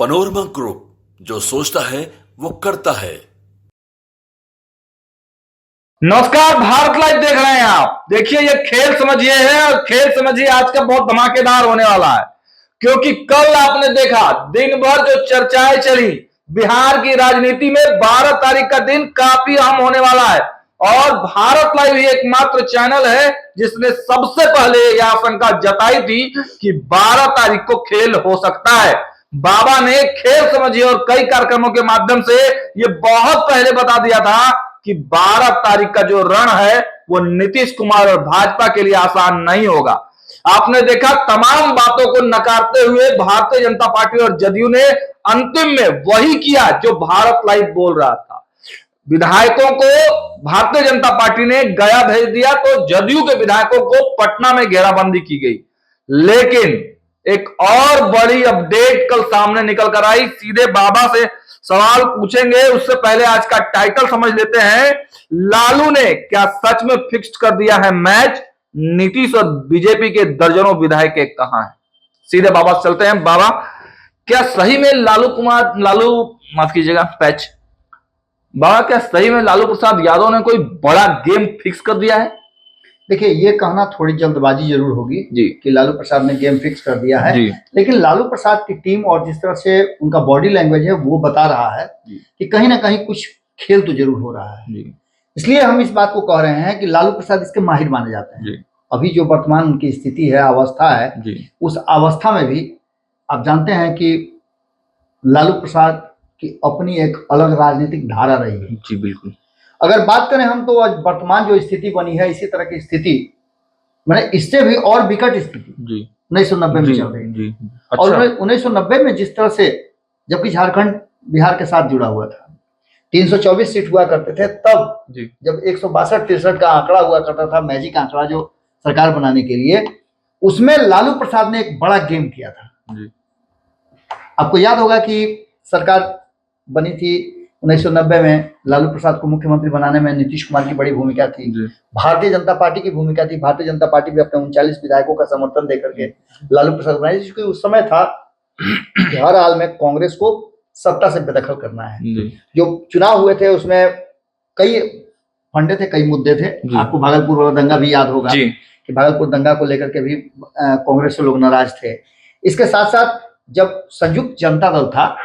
Panorama group, जो सोचता है वो करता है। नमस्कार, भारत लाइव देख रहे हैं आप। देखिए, ये खेल समझिए है और खेल समझिए आज का बहुत धमाकेदार होने वाला है, क्योंकि कल आपने देखा दिन भर जो चर्चाएं चली बिहार की राजनीति में, 12 तारीख का दिन काफी अहम होने वाला है। और भारत लाइव ही एकमात्र चैनल है जिसने सबसे पहले यह आशंका जताई थी कि 12 तारीख को खेल हो सकता है। बाबा ने खेल समझिए और कई कार्यक्रमों के माध्यम से ये बहुत पहले बता दिया था कि 12 तारीख का जो रण है वो नीतीश कुमार और भाजपा के लिए आसान नहीं होगा। आपने देखा तमाम बातों को नकारते हुए भारतीय जनता पार्टी और जदयू ने अंतिम में वही किया जो भारत लाइव बोल रहा था। विधायकों को भारतीय जनता पार्टी ने गया भेज दिया तो जदयू के विधायकों को पटना में घेराबंदी की गई। लेकिन एक और बड़ी अपडेट कल सामने निकल कर आई। सीधे बाबा से सवाल पूछेंगे, उससे पहले आज का टाइटल समझ लेते हैं। लालू ने क्या सच में फिक्स्ड कर दिया है मैच? नीतीश और बीजेपी के दर्जनों विधायक कहां हैं? सीधे बाबा से चलते हैं। बाबा, क्या सही में माफ कीजिएगा पैच बाबा, क्या सही में लालू प्रसाद यादव ने कोई बड़ा गेम फिक्स कर दिया है? देखिए, ये कहना थोड़ी जल्दबाजी जरूर होगी जी कि लालू प्रसाद ने गेम फिक्स कर दिया है जी। लेकिन लालू प्रसाद की टीम और जिस तरह से उनका बॉडी लैंग्वेज है वो बता रहा है कि कहीं ना कहीं कुछ खेल तो जरूर हो रहा है। इसलिए हम इस बात को कह रहे हैं कि लालू प्रसाद इसके माहिर माने जाते हैं। अभी जो वर्तमान उनकी स्थिति है, अवस्था है, उस अवस्था में भी आप जानते हैं कि लालू प्रसाद की अपनी एक अलग राजनीतिक धारा रही है। जी बिल्कुल। अगर बात करें हम तो आज वर्तमान जो स्थिति बनी है, इसी तरह की स्थिति मैंने इससे भी और विकट स्थिति 1990 में चल रही थी। अच्छा। और 1990 में जिस तरह से, जबकि झारखंड बिहार के साथ जुड़ा हुआ था, 324 सीट हुआ करते थे, तब जब 162-63 का आंकड़ा हुआ करता था, मैजिक आंकड़ा जो सरकार बनाने के लिए, उसमें लालू प्रसाद ने एक बड़ा गेम किया था। आपको याद होगा कि सरकार बनी थी 1990 में, लालू प्रसाद को मुख्यमंत्री बनाने में नीतीश कुमार की बड़ी भूमिका थी, भारतीय जनता पार्टी की भूमिका थी। भारतीय जनता पार्टी भी अपने 39 विधायकों का समर्थन देकर के लालू प्रसाद बनाई, क्योंकि उस समय था कि हर हाल में कांग्रेस को सत्ता से बेदखल करना है। जो चुनाव हुए थे उसमें कई फंडे थे, कई मुद्दे थे। आपको भागलपुर वाला दंगा भी याद होगा कि भागलपुर दंगा को लेकर के भी कांग्रेस से लोग नाराज थे। इसके साथ साथ जब संयुक्त जनता दल था,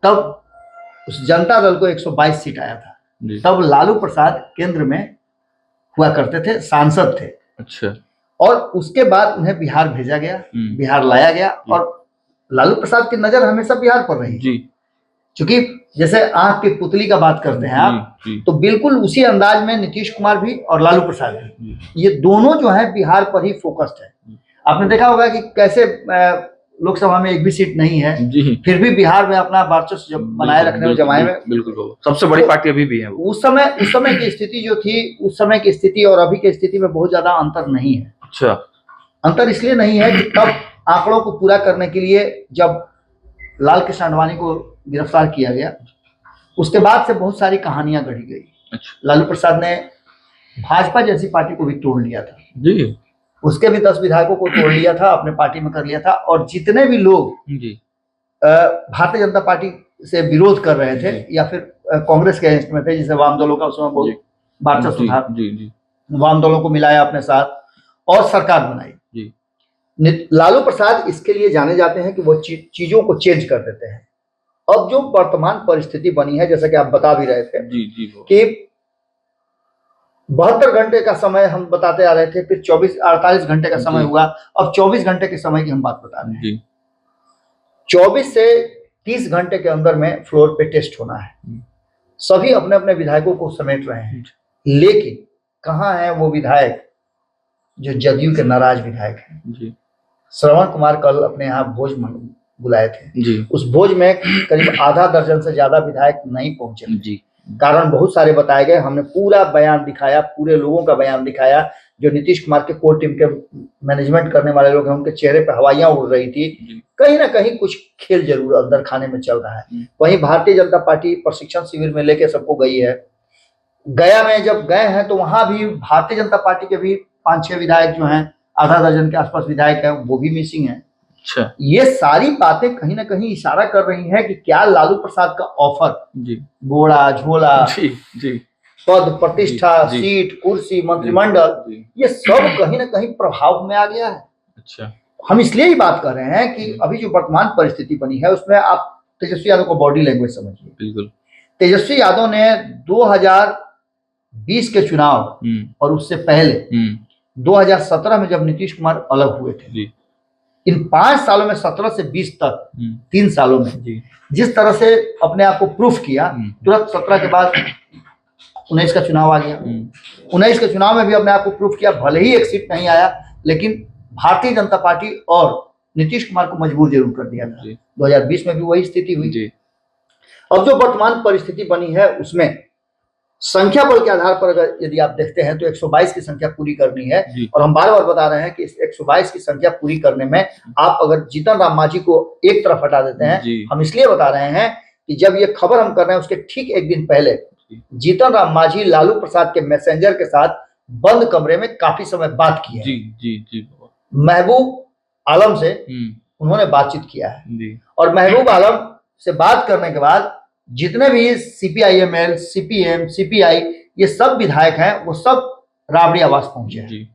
तब उस जनता दल को 122 सीट आया था। तब लालू प्रसाद केंद्र में हुआ करते थे, सांसद थे। अच्छा। और उसके बाद उन्हें बिहार भेजा गया, बिहार लाया गया, और लालू प्रसाद की नजर हमेशा बिहार पर रही। क्योंकि जैसे आंख की पुतली का बात करते हैं आप, तो बिल्कुल उसी अंदाज में नीतीश कुमार भी और लालू प्रसाद भी, ये दोनों जो है बिहार पर ही फोकस्ड है। आपने देखा होगा कि कैसे लोकसभा में एक भी सीट नहीं है, फिर भी बिहार में अपना वर्चस्व बनाए रखने में, जमाए में बिल्कुल सबसे बड़ी पार्टी अभी भी है। उस समय की स्थिति जो थी, उस समय की स्थिति और अभी की स्थिति में बहुत ज्यादा अंतर नहीं है। अच्छा। अंतर इसलिए नहीं है कि तब आंकड़ों को पूरा करने के लिए जब लाल कृष्ण आडवाणी को गिरफ्तार किया गया, उसके बाद से बहुत सारी कहानियां गढ़ी गई। अच्छा। लालू प्रसाद ने भाजपा जैसी पार्टी को भी तोड़ लिया था जी, उसके भी 10 विधायकों को तोड़ लिया था, अपने पार्टी में कर लिया था। और जितने भी लोग भारतीय जनता पार्टी से विरोध कर रहे थे या फिर कांग्रेस के अगेंस्ट में थे, जिसे वाम दलों का उसमें बहुत वर्चस्व था, वाम दलों को मिलाया अपने साथ और सरकार बनाई। लालू प्रसाद इसके लिए जाने जाते हैं कि वो चीजों को चेंज कर देते हैं। अब जो वर्तमान परिस्थिति बनी है, जैसा कि आप बता भी रहे थे कि 72 घंटे का समय हम बताते आ रहे थे, फिर 48 घंटे का समय हुआ, अब 24 घंटे के समय की हम बात बता रहे हैं। 24 से 30 घंटे के अंदर में फ्लोर पे टेस्ट होना है। सभी अपने अपने विधायकों को समेट रहे हैं, लेकिन कहाँ है वो विधायक जो जदयू के नाराज विधायक हैं? श्रवण कुमार कल अपने यहाँ भोज बुलाए थे, उस भोज में करीब आधा दर्जन से ज्यादा विधायक नहीं पहुंचे। कारण बहुत सारे बताए गए, हमने पूरा बयान दिखाया, पूरे लोगों का बयान दिखाया। जो नीतीश कुमार के कोर टीम के मैनेजमेंट करने वाले लोग हैं, उनके चेहरे पर हवाइयां उड़ रही थी। कहीं ना कहीं कुछ खेल जरूर अंदर खाने में चल रहा है। वहीं भारतीय जनता पार्टी प्रशिक्षण शिविर में लेके सबको गई है। गया में जब गए हैं तो वहां भी भारतीय जनता पार्टी के भी 5-6 विधायक जो हैं, आधा दर्जन के आसपास विधायक हैं, वो भी मिसिंग है। अच्छा, ये सारी बातें कहीं ना कहीं इशारा कर रही हैं कि क्या लालू प्रसाद का ऑफर, जी घोड़ा झोला, जी जी पद प्रतिष्ठा, जी, सीट कुर्सी, मंत्रिमंडल, जी, ये सब कहीं ना कहीं प्रभाव में आ गया है। अच्छा, हम इसलिए ही बात कर रहे हैं कि अभी जो वर्तमान परिस्थिति बनी है उसमें आप तेजस्वी यादव को बॉडी लैंग्वेज समझिए। बिल्कुल। तेजस्वी यादव ने 2020 के चुनाव और उससे पहले 2017 में जब नीतीश कुमार अलग हुए थे, इन 5 सालों में 17 से 20 तक 3 सालों में जिस तरह से अपने आप को प्रूफ किया, तुरंत 17 के बाद 19 का चुनाव आ गया। 19 के चुनाव में भी अपने आप को प्रूफ किया, भले ही एक सीट नहीं आया लेकिन भारतीय जनता पार्टी और नीतीश कुमार को मजबूर जरूर कर दिया था। 2020 में भी वही स्थिति हुई। अब जो वर्तमान परिस्थिति बनी है उसमें संख्या बल के आधार पर अगर यदि आप देखते हैं तो 122 की संख्या पूरी करनी है, और हम बार बार बता रहे हैं कि इस 122 की संख्या पूरी करने में आप अगर जीतन राम मांझी को एक तरफ हटा देते हैं, हम इसलिए बता रहे हैं कि जब ये खबर हम कर रहे हैं उसके ठीक एक दिन पहले जीतन राम मांझी लालू प्रसाद के मैसेंजर के साथ बंद कमरे में काफी समय बात की है। महबूब आलम से उन्होंने बातचीत किया है, और महबूब आलम से बात करने के बाद जितने भी CPIML, CPM, CPI ये सब विधायक हैं वो सब राबड़ी आवास पहुंचे हैं।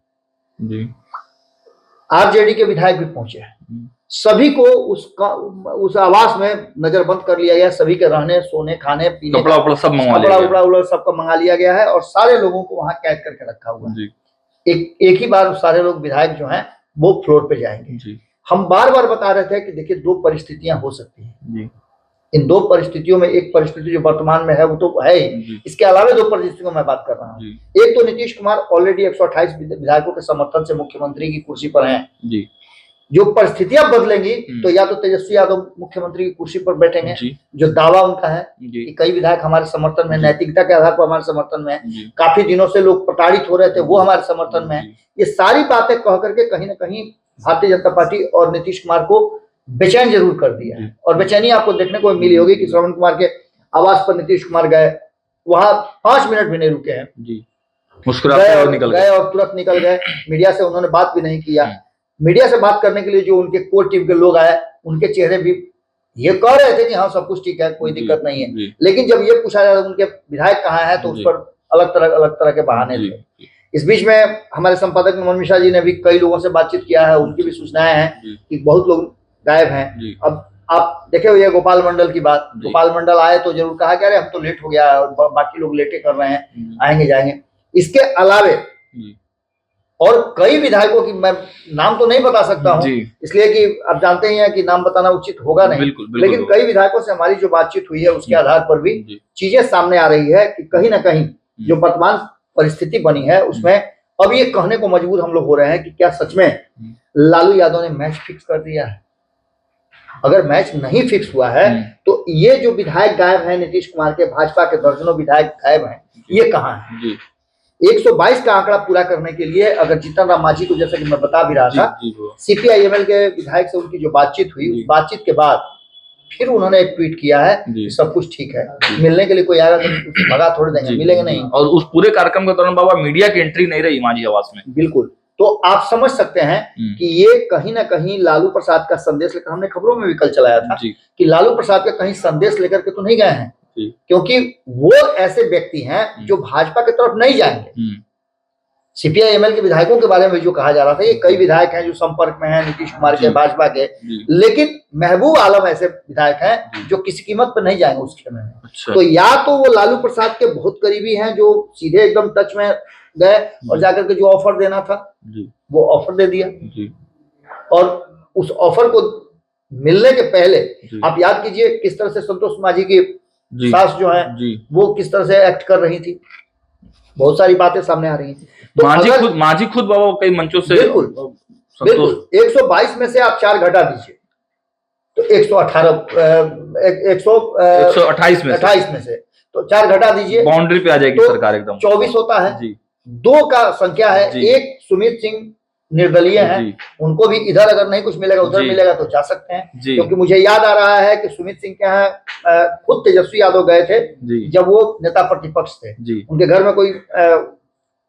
RJD के विधायक भी पहुंचे हैं। सभी को उस आवास में नजरबंद कर लिया गया। सभी के रहने, सोने, खाने, पीने, कपड़ा उपड़ा सब मंगा सबका मंगा लिया गया है, और सारे लोगों को वहां कैद करके रखा हुआ है। एक ही बार सारे लोग विधायक जो हैं वो फ्लोर पे जाएंगे। हम बार बार बता रहे थे कि देखिए 2 परिस्थितियां हो सकती हैं। इन 2 परिस्थितियों में एक परिस्थिति जो वर्तमान में है वो तो है ही, इसके अलावा 2 परिस्थितियों में मैं बात कर रहा हूँ। एक तो नीतीश कुमार ऑलरेडी 128 विधायकों के समर्थन से मुख्यमंत्री की कुर्सी पर हैं। जो परिस्थितियां बदलेंगी तो या तो तेजस्वी यादव मुख्यमंत्री की कुर्सी पर बैठेंगे, जो दावा उनका है कि कई विधायक हमारे समर्थन में, नैतिकता के आधार पर हमारे समर्थन में है, काफी दिनों से लोग प्रताड़ित हो रहे थे वो हमारे समर्थन में है। ये सारी बातें कह करके कहीं ना कहीं भारतीय जनता पार्टी और नीतीश कुमार को बेचैन जरूर कर दिया है। और बेचैनी आपको देखने को मिली होगी कि श्रवण कुमार के आवास पर नीतीश कुमार गए, वहां 5 मिनट भी नहीं रुके हैं, मुस्कुराते और निकल गए और तुरंत निकल गए। मीडिया से उन्होंने बात भी नहीं किया। मीडिया से बात करने के लिए जो उनके कोर टीम के लोग आए, उनके चेहरे भी ये कह रहे थे कि हाँ सब कुछ ठीक है, कोई दिक्कत नहीं है, लेकिन जब ये पूछा जाता उनके विधायक कहाँ है तो उस पर अलग तरह के बहाने थे। इस बीच में हमारे संपादक मनोज मिश्रा जी ने भी कई लोगों से बातचीत किया है, उनकी भी सूचनाएं हैं कि बहुत लोग गायब हैं। अब आप देखे हुए गोपाल मंडल की बात, गोपाल मंडल आए तो जरूर कहा कि अरे हम तो लेट हो गया और बाकी लोग लेटे कर रहे हैं, आएंगे जाएंगे। इसके अलावे और कई विधायकों की मैं नाम तो नहीं बता सकता हूं, इसलिए कि आप जानते ही हैं कि नाम बताना उचित होगा नहीं, लेकिन कई विधायकों से हमारी जो बातचीत हुई है उसके आधार पर भी चीजें सामने आ रही है कि कहीं ना कहीं जो वर्तमान परिस्थिति बनी है उसमें अब ये कहने को मजबूर हम लोग हो रहे हैं कि क्या सच में लालू यादव ने मैच फिक्स कर दिया है। अगर मैच नहीं फिक्स हुआ है तो ये जो विधायक गायब हैं नीतीश कुमार के, भाजपा के दर्जनों विधायक गायब हैं, ये कहाँ है? 122 का आंकड़ा पूरा करने के लिए अगर जीतन राम मांझी को, जैसे कि मैं बता भी रहा था, CPIML के विधायक से उनकी जो बातचीत हुई, उस बातचीत के बाद फिर उन्होंने एक ट्वीट किया है कि सब कुछ ठीक है, मिलने के लिए कोई आएगा तो भगा थोड़ी देंगे, मिलेंगे नहीं। और उस पूरे कार्यक्रम के दौरान बाबा मीडिया की एंट्री नहीं रही मांझी आवास में। बिल्कुल, तो आप समझ सकते हैं कि ये कहीं ना कहीं लालू प्रसाद का संदेश लेकर, हमने खबरों में भी कल चलाया था कि लालू प्रसाद का कहीं संदेश लेकर के तो नहीं गए हैं, क्योंकि वो ऐसे व्यक्ति हैं जो भाजपा की तरफ नहीं जाएंगे। CPIML के विधायकों के बारे में जो कहा जा रहा था, ये कई विधायक हैं जो संपर्क में हैं नीतीश कुमार के, भाजपा के, लेकिन महबूब आलम ऐसे विधायक हैं जो किसी कीमत पर नहीं जाएंगे उस खेमे में। तो या तो वो लालू प्रसाद के बहुत करीबी हैं जो सीधे एकदम टच में गए और जाकर के जो ऑफर देना था वो ऑफर दे दिया, और उस ऑफर को मिलने के पहले आप याद कीजिए किस तरह से संतोष मांझी की सास जो है वो किस तरह से एक्ट कर रही थी, बहुत सारी बातें सामने आ रही थी। तो मांझी खुद बाबा कई मंचों से बिल्कुल 122 में से आप 4 घटा दीजिए तो 128 में से तो 4 घटा दीजिए, बाउंड्री पे आ जाएगी तो सरकार एकदम 24 होता है। 2 का संख्या है, एक सुमित सिंह निर्दलीय हैं, उनको भी इधर अगर नहीं कुछ मिलेगा उधर मिलेगा तो जा सकते हैं, क्योंकि मुझे याद आ रहा है कि सुमित सिंह के यहाँ खुद तेजस्वी यादव गए थे जब वो नेता प्रतिपक्ष थे, उनके घर में कोई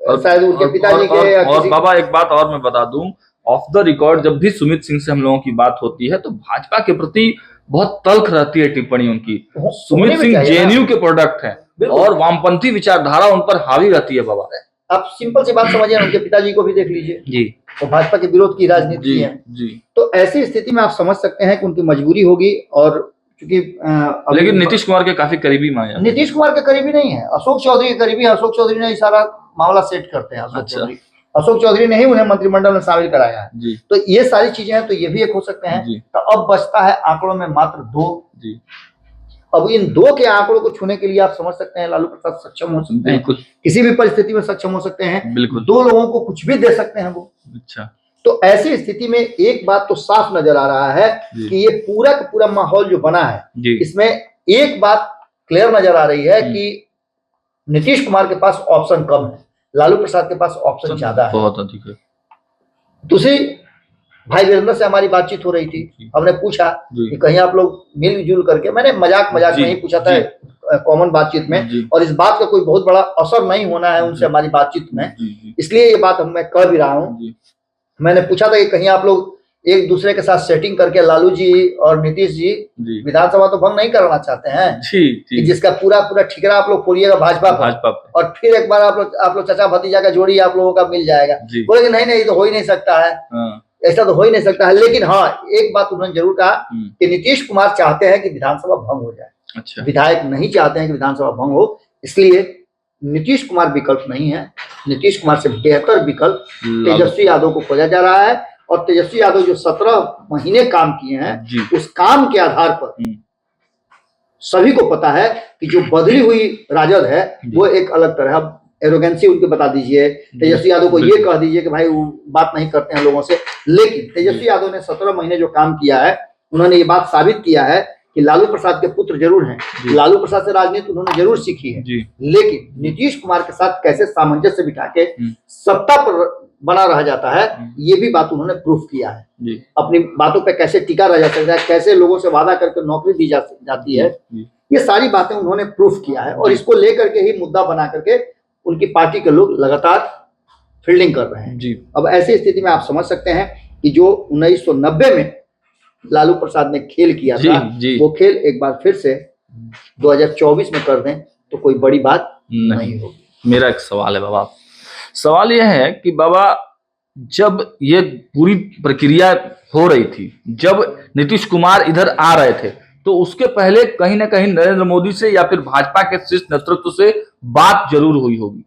शायद उनके पिताजी के और बाबा एक बात और मैं बता दूं ऑफ द रिकॉर्ड जब भी सुमित सिंह से हम लोगों की बात होती है तो भाजपा के प्रति बहुत तल्ख रहती है टिप्पणी उनकी। सुमित सिंह जेएनयू के प्रोडक्ट हैं और वामपंथी विचारधारा उन पर हावी रहती है बाबा। आप सिंपल सी बात समझिए, उनके पिताजी को भी देख लीजिए जी, वो भाजपा के विरोध की राजनीति है जी। तो ऐसी स्थिति में आप समझ सकते हैं कि उनकी मजबूरी होगी। और क्योंकि लेकिन नीतीश कुमार के काफी करीबी माने। नीतीश कुमार के करीबी नहीं है, अशोक चौधरी के करीबी है। अशोक चौधरी ने सारा मामला सेट करते हैं। अशोक चौधरी ने ही उन्हें मंत्रिमंडल में शामिल कराया है जी। तो ये सारी चीजें हैं, तो ये भी एक हो सकते हैं। तो अब बचता है आंकड़ों में मात्र 2 जी। अब इन 2 के आंकड़ों को छूने के लिए आप समझ सकते हैं लालू प्रसाद सक्षम हो सकते हैं, किसी भी परिस्थिति में सक्षम हो सकते हैं। बिल्कुल 2 लोगों को कुछ भी दे सकते हैं वो। अच्छा, तो ऐसी स्थिति में एक बात तो साफ नजर आ रहा है कि ये पूरा का पूरा माहौल जो बना है इसमें एक बात क्लियर नजर आ रही है कि नीतीश कुमार के पास ऑप्शन कम है, लालू प्रसाद के पास ऑप्शन ज्यादा है, बहुत अधिक है। दूसरी, भाई वीरेंद्र से हमारी बातचीत हो रही थी, हमने पूछा कि कहीं आप लोग मिलजुल करके, मैंने मजाक में ही पूछा था कॉमन बातचीत में, और इस बात का कोई बहुत बड़ा असर नहीं होना है उनसे हमारी बातचीत में, इसलिए ये बात मैं कह भी रहा हूँ। मैंने पूछा था कि कहीं आप लोग एक दूसरे के साथ सेटिंग करके लालू जी और नीतीश जी विधानसभा तो भंग नहीं कराना चाहते हैं, जिसका पूरा ठिकरा आप लोग फोड़िएगा भाजपा और फिर एक बार आप लोग चाचा भतीजा का जोड़ी आप लोगों का मिल जाएगा। बोले कि नहीं ये तो हो ही नहीं सकता है, ऐसा तो हो ही नहीं सकता है। लेकिन हाँ, एक बात उन्होंने जरूर कहा कि नीतीश कुमार चाहते हैं कि विधानसभा भंग हो जाए। अच्छा। विधायक नहीं चाहते हैं कि विधानसभा भंग हो, इसलिए नीतीश कुमार विकल्प नहीं है। नीतीश कुमार से बेहतर विकल्प तेजस्वी यादव को खोजा जा रहा है, और तेजस्वी यादव जो 17 महीने काम किए हैं उस काम के आधार पर सभी को पता है कि जो बदली हुई राजद है वो एक अलग तरह। अब एरोगेंसी उनके बता दीजिए, तेजस्वी यादव को ये कह दीजिए कि भाई वो बात नहीं करते हैं लोगों से, लेकिन तेजस्वी यादव ने 17 महीने जो काम किया है उन्होंने ये बात साबित किया है कि लालू प्रसाद के पुत्र जरूर हैं, लालू प्रसाद से राजनीति उन्होंने जरूर सीखी है, लेकिन नीतीश कुमार के साथ कैसे सामंजस्य बिठा के सत्ता पर बना रह जाता है ये भी बात उन्होंने प्रूफ किया है। अपनी बातों पे कैसे टिका रह जा सकता है, कैसे लोगों से वादा करके नौकरी दी जाती है, ये सारी बातें उन्होंने प्रूफ किया है, और इसको लेकर के ही मुद्दा बना करके उनकी पार्टी के लोग लगातार फील्डिंग कर रहे हैं। अब ऐसी स्थिति में आप समझ सकते हैं कि जो 1990 में लालू प्रसाद ने खेल किया था वो खेल एक बार फिर से 2024 में कर दें तो कोई बड़ी बात नहीं होगी। मेरा एक सवाल है बाबा, सवाल यह है कि बाबा जब ये पूरी प्रक्रिया हो रही थी, जब नीतीश कुमार इधर आ रहे थे, तो उसके पहले कहीं ना कहीं नरेंद्र मोदी से या फिर भाजपा के शीर्ष नेतृत्व से बात जरूर हुई होगी।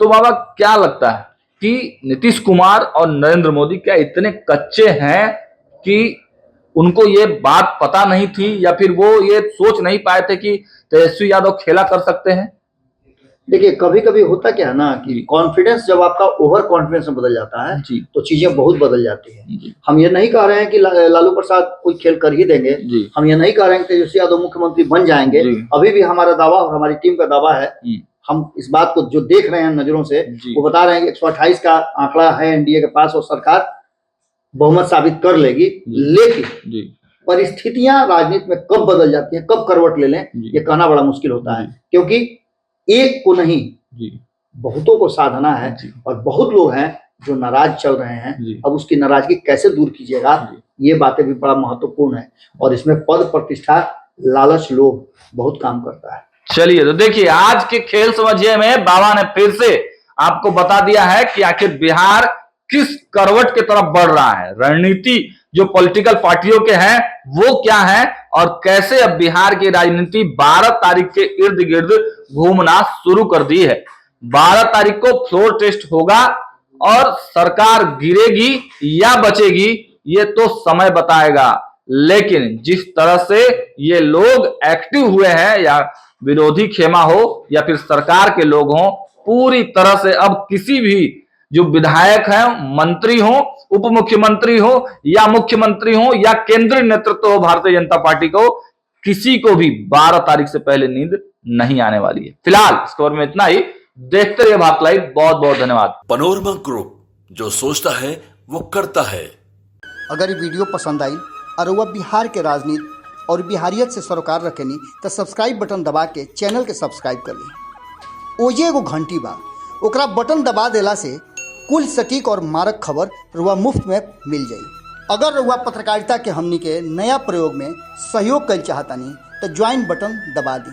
तो बाबा क्या लगता है कि नीतीश कुमार और नरेंद्र मोदी क्या इतने कच्चे हैं कि उनको ये बात पता नहीं थी, या फिर वो ये सोच नहीं पाए थे कि तेजस्वी यादव खेला कर सकते हैं? देखिए, कभी कभी होता क्या है ना कि कॉन्फिडेंस जब आपका ओवर कॉन्फिडेंस में बदल जाता है तो चीजें बहुत बदल जाती है। हम ये नहीं कह रहे हैं कि लालू प्रसाद कोई खेल कर ही देंगे, हम ये नहीं कह रहे हैं कि तेजस्वी यादव मुख्यमंत्री बन जाएंगे। अभी भी हमारा दावा और हमारी टीम का दावा है, हम इस बात को जो देख रहे हैं नजरों से वो बता रहे हैं कि 128 का आंकड़ा है एनडीए के पास और सरकार बहुमत साबित कर लेगी। लेकिन परिस्थितियां राजनीति में कब बदल जाती हैं, कब करवट ले लें, ये कहना बड़ा मुश्किल होता है, क्योंकि एक को नहीं बहुतों को साधना है, और बहुत लोग हैं जो नाराज चल रहे हैं। अब उसकी नाराजगी कैसे दूर कीजिएगा, ये बातें भी बड़ा महत्वपूर्ण है, और इसमें पद प्रतिष्ठा लालच लोभ बहुत काम करता है। चलिए, तो देखिए आज के खेल समझिए में बाबा ने फिर से आपको बता दिया है कि आखिर बिहार किस करवट की तरफ बढ़ रहा है, रणनीति जो पॉलिटिकल पार्टियों के हैं वो क्या है, और कैसे अब बिहार की राजनीति 12 तारीख के इर्द गिर्द घूमना शुरू कर दी है। 12 तारीख को फ्लोर टेस्ट होगा और सरकार गिरेगी या बचेगी ये तो समय बताएगा, लेकिन जिस तरह से ये लोग एक्टिव हुए हैं, या विरोधी खेमा हो या फिर सरकार के लोग हों, पूरी तरह से अब किसी भी जो विधायक हैं, मंत्री हो, उप मुख्यमंत्री हो या मुख्यमंत्री हो या केंद्रीय नेतृत्व हो भारतीय जनता पार्टी को, किसी को भी 12 तारीख से पहले नींद नहीं आने वाली है। फिलहाल इस खबर में इतना ही। देखते रहिए भारत लाइव। बहुत बहुत धन्यवाद। पनोरमा ग्रुप, जो सोचता है वो करता है। अगर ये वीडियो पसंद आई और वह बिहार के राजनीति और बिहारियत से सरोकार रखेनी तो सब्सक्राइब बटन दबा के चैनल के सब्सक्राइब कर ली। ओजे एगो घंटी बा, ओकरा बटन दबा देला से कुल सटीक और मारक खबर रुआ मुफ्त में मिल जाई। अगर रुआ पत्रकारिता के हमनी के नया प्रयोग में सहयोग कर चाहतानी तो ज्वाइन बटन दबा दी।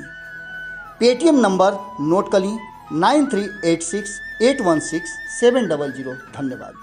पेटीएम नंबर नोट कर ली 9386816700। धन्यवाद।